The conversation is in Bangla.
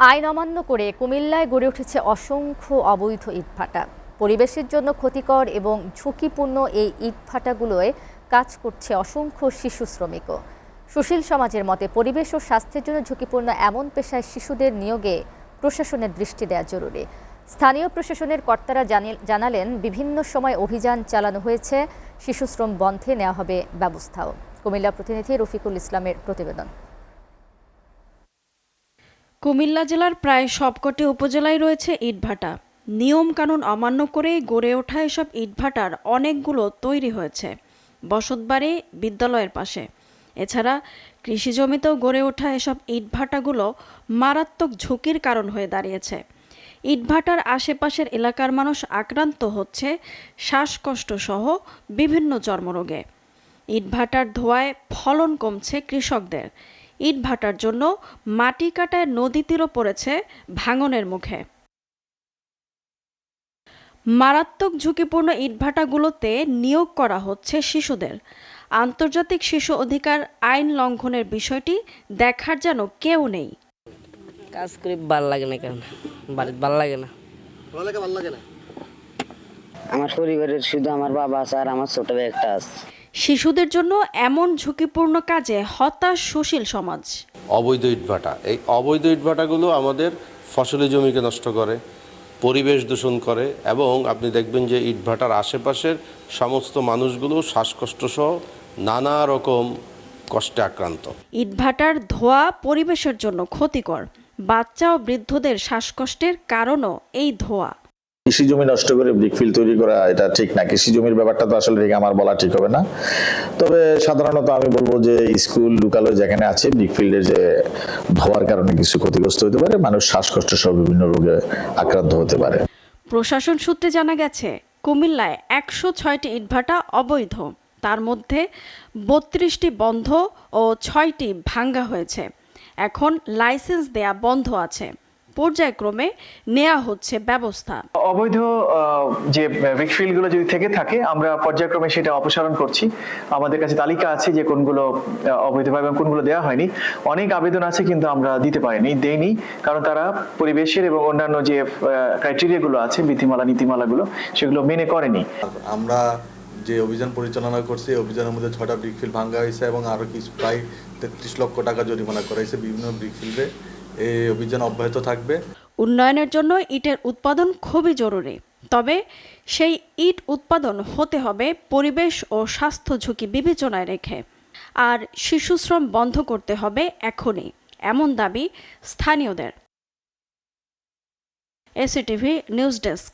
আইন অমান্য করে কুমিল্লায় গড়ে উঠেছে অসংখ্য অবৈধ ইটভাটা। পরিবেশের জন্য ক্ষতিকর এবং ঝুঁকিপূর্ণ এই ইটভাটাগুলোয় কাজ করছে অসংখ্য শিশু শ্রমিকও। সুশীল সমাজের মতে পরিবেশ ও স্বাস্থ্যের জন্য ঝুঁকিপূর্ণ এমন পেশায় শিশুদের নিয়োগে প্রশাসনের দৃষ্টি দেওয়া জরুরি। স্থানীয় প্রশাসনের কর্তারা জানালেন, বিভিন্ন সময় অভিযান চালানো হয়েছে, শিশু শ্রম বন্ধে নেওয়া হবে ব্যবস্থাও। কুমিল্লা প্রতিনিধি রফিকুল ইসলামের প্রতিবেদন। কুমিল্লা জেলার প্রায় সবকটি উপজেলায় রয়েছে ইটভাটা। নিয়ম কানুন অমান্য করে গড়ে ওঠা এসব ইটভাটার অনেকগুলো তৈরি হয়েছে বসতবাড়ি, বিদ্যালয়ের পাশে। এছাড়া কৃষি জমিতেও গড়ে ওঠা এসব ইটভাটাগুলো মারাত্মক ঝুঁকির কারণ হয়ে দাঁড়িয়েছে। ইটভাটার আশেপাশের এলাকার মানুষ আক্রান্ত হচ্ছে শ্বাসকষ্ট সহ বিভিন্ন চর্মরোগে। ইটভাটার ধোঁয়ায় ফলন কমছে কৃষকদের। ইটভাটার জন্য মাটি কাটায় নদী তীরও পড়েছে ভাঙনের মুখে। মারাত্মক ঝুঁকিপূর্ণ ইটভাটাগুলোতে নিয়োগ করা হচ্ছে শিশুদের। আন্তর্জাতিক শিশু অধিকার আইন লঙ্ঘনের বিষয়টি দেখার যেন কেউ নেই। কাজ করে ভালো লাগে না, কেন বাড়িতে ভালো লাগে না। আমার পরিবারের শুধু আমার বাবা আছে আর আমার ছোট ভাই একটা আছে। শিশুদের জন্য এমন ঝুঁকিপূর্ণ কাজে হতাশ সুশীল সমাজ। অবৈধ ইটভাটা, এই অবৈধ ইটভাটাগুলো আমাদের ফসলি জমিকে নষ্ট করে, পরিবেশ দূষণ করে এবং আপনি দেখবেন যে ইটভাটার আশেপাশের সমস্ত মানুষগুলো শ্বাসকষ্ট সহ নানা রকম কষ্টে আক্রান্ত। ইটভাটার ধোঁয়া পরিবেশের জন্য ক্ষতিকর। বাচ্চা ও বৃদ্ধদের শ্বাসকষ্টের কারণও এই ধোঁয়া। কৃষি জমি নষ্ট করে ব্রিকফিল্ড তৈরি করা এটা ঠিক না। কৃষি জমির ব্যাপারটা তো আসলে ঠিক আমার বলা ঠিক হবে না। তবে সাধারণত আমি বলবো যে স্কুল লোকালয় যেখানে আছে ব্রিকফিল্ডের যে ধোয়ার কারণে কিছু ক্ষতিগ্রস্ত হতে পারে, মানুষ শ্বাসকষ্ট সহ বিভিন্ন রোগে আক্রান্ত হতে পারে। প্রশাসন সূত্রে জানা গেছে, কুমিল্লায় 106টি ইটভাটা অবৈধ। তার মধ্যে 32টি বন্ধ ও 6টি ভাঙ্গা হয়েছে। এখন লাইসেন্স দেয়া বন্ধ আছে। পর্যায়ক্রমে নেওয়া হচ্ছে ব্যবস্থা। অবৈধ যে ব্রিকফিল্ডগুলো যদি থেকে থাকে আমরা পর্যায়ক্রমে সেটা অপসারণ করছি। আমাদের কাছে তালিকা আছে যে কোনগুলো অবৈধভাবে এবং কোনগুলো দেওয়া হয়নি। অনেক আবেদন আছে কিন্তু আমরা দিতে পারিনি, দেইনি, কারণ তারা পরিবেশের এবং অন্যান্য যে ক্রাইটেরিয়াগুলো আছে, বিধিমালা নীতিমালাগুলো, সেগুলো মেনে করেনি। আমরা যে অভিযান পরিচালনা করছি, অভিযানের মধ্যে 6টা ব্রিকফিল্ড ভাঙ্গা হয়েছে এবং আরো কিছু প্রায় 33 লক্ষ টাকা জরিমানা করা হয়েছে বিভিন্ন ব্রিকফিল্ডে। এই অভিযান অব্যাহত থাকবে। উন্নয়নের জন্য ইটের উৎপাদন খুবই জরুরি, তবে সেই ইট উৎপাদন হতে হবে পরিবেশ ও স্বাস্থ্য ঝুঁকি বিবেচনায় রেখে। আর শিশু শ্রম বন্ধ করতে হবে এখনই, এমন দাবি স্থানীয়দের। এসিটিভি নিউজ ডেস্ক।